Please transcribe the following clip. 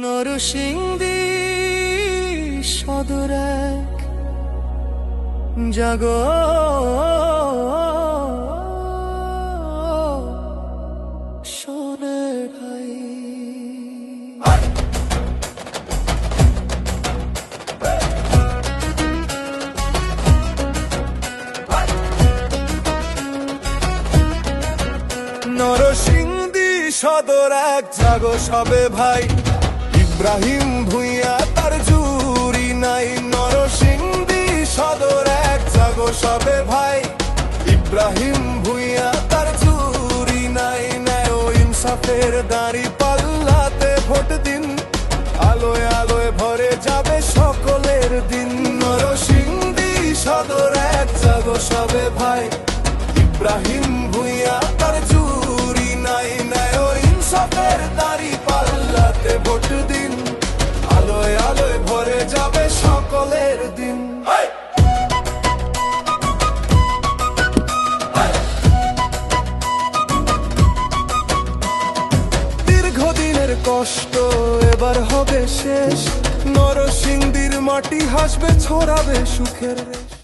নরসিংদী সদর এক জাগো শোনে ভাই। নরসিংদী সদর এক জাগো সবে ভাই, ইব্রাহিম ভুঁইয়া তার জুরি নাই। নরসিংদী সদর এক জাগো সবে ভাই, ইব্রাহিম ভুঁইয়া তার জুরি নাই। ন্যায় ও ইনসাফের দাঁড়ি পাল্লাতে ভোট দিন, আলোয় আলোয় ভরে যাবে সকলের দিন। নরসিংদী সদর এক জাগো সবে ভাই, ইব্রাহিম ভুঁইয়া তার জুরি নাই। ন্যায় ও ইনসাফের দাঁড়ি পাল্লাতে ভোট দিন, আলোয় আলোয় ভরে যাবে সকলের দিন। দীর্ঘদিনের কষ্ট এবার হবে শেষ, নরসিংদীর মাটি হাসবে, ছড়াবে সুখের রেশ।